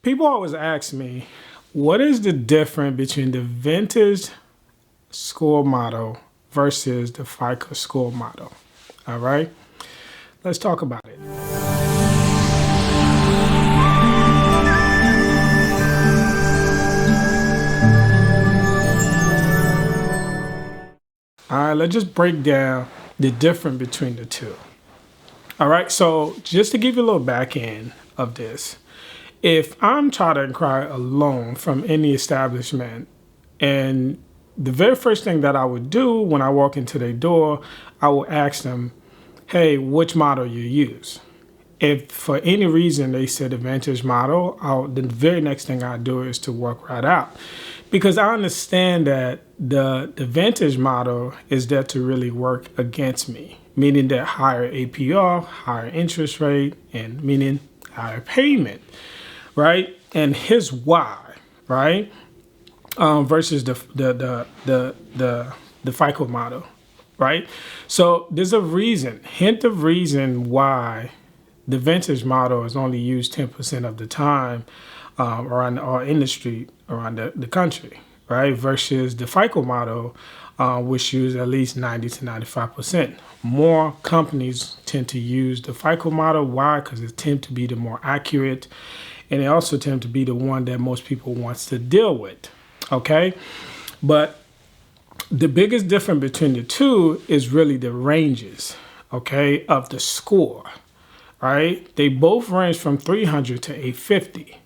People always ask me, what is the difference between the Vantage score model versus the FICO score model? All right, let's talk about it. All right, let's just break down the difference between the two. All right, so just to give you a little back end of this, if I'm trying to acquire a loan from any establishment, and the very first thing that I would do when I walk into their door, I will ask them, hey, which model you use? If for any reason they said the Vantage model, the very next thing I do is to work right out. Because I understand that the Vantage model is there to really work against me, meaning that higher APR, higher interest rate, and meaning higher payment, right? And here's why, right? Versus the FICO model, right? So there's a hint of reason why the Vantage model is only used 10% of the time around our industry, around the country, right? Versus the FICO model, which use at least 90 to 95%. More companies tend to use the FICO model. Why? Because it tends to be the more accurate, and it also tends to be the one that most people wants to deal with, okay? But the biggest difference between the two is really the ranges, okay, of the score, right? They both range from 300 to 850.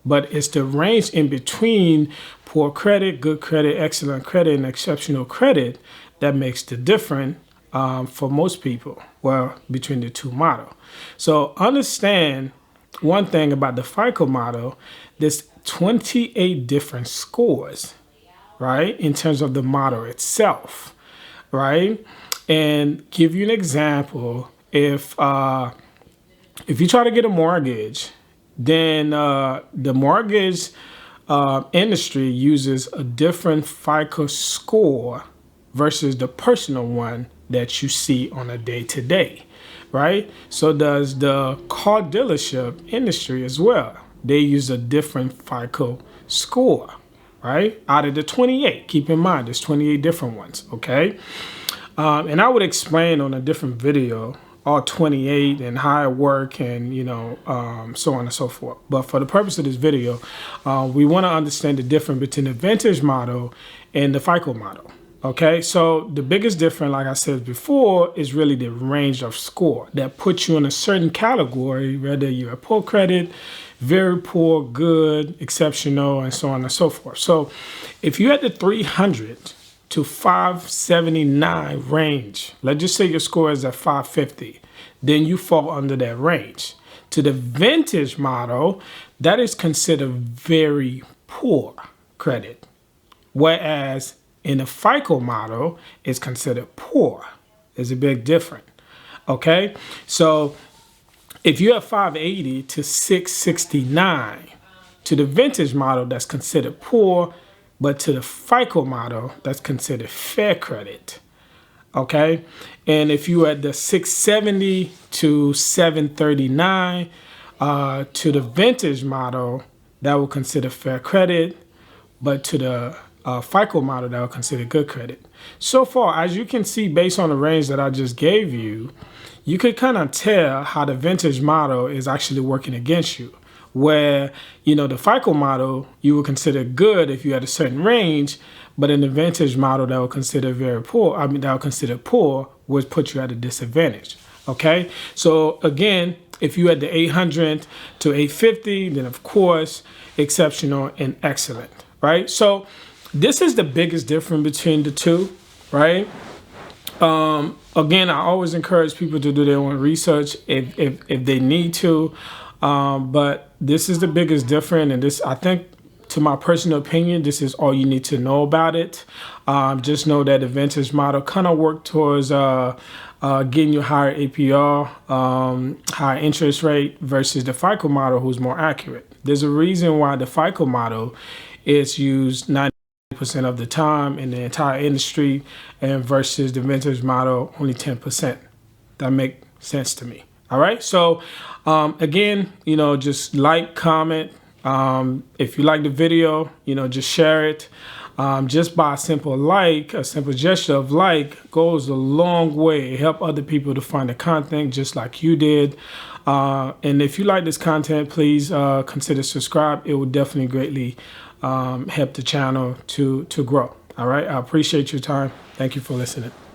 But it's the range in between poor credit, good credit, excellent credit, and exceptional credit that makes the difference for most people, well, between the two models. So understand one thing about the FICO model, there's 28 different scores, right, in terms of the model itself, right? And give you an example, if you try to get a mortgage, then the mortgage industry uses a different FICO score versus the personal one that you see on a day-to-day, right? So does the car dealership industry as well. They use a different FICO score, right? Out of the 28, keep in mind, there's 28 different ones, okay? And I would explain on a different video all 28 and how it work and, so on and so forth. But for the purpose of this video, we want to understand the difference between the Vantage model and the FICO model. Okay, so the biggest difference, like I said before, is really the range of score that puts you in a certain category, whether you're a poor credit, very poor, good, exceptional, and so on and so forth. So if you had the 300 to 579 range, let's just say your score is at 550, then you fall under that range. To the Vantage model, that is considered very poor credit, whereas in the FICO model, it's considered poor. There's a big difference, okay? So if you have 580 to 669, to the Vantage model, that's considered poor, but to the FICO model, that's considered fair credit, okay? And if you had the 670 to 739, to the Vantage model, that will consider fair credit, but to the FICO model, that will consider good credit. So far, as you can see, based on the range that I just gave you, you could kind of tell how the Vantage model is actually working against you. Where, the FICO model, you would consider good if you had a certain range, but in the Vantage model, that would consider that would consider poor, would put you at a disadvantage, okay? So again, if you had the 800 to 850, then of course, exceptional and excellent, right? So this is the biggest difference between the two, right? Again, I always encourage people to do their own research if they need to. But this is the biggest difference, and this, I think, to my personal opinion, this is all you need to know about it. Just know that the Vantage model kind of work towards getting you higher APR, higher interest rate versus the FICO model, who's more accurate. There's a reason why the FICO model is used 90% of the time in the entire industry, and versus the Vantage model, only 10%. That makes sense to me. All right. So again, just like, comment, If you like the video, just share it. Just by a simple gesture of like goes a long way. It help other people to find the content just like you did. And if you like this content, please consider subscribe. It will definitely greatly help the channel to grow. All right. I appreciate your time. Thank you for listening.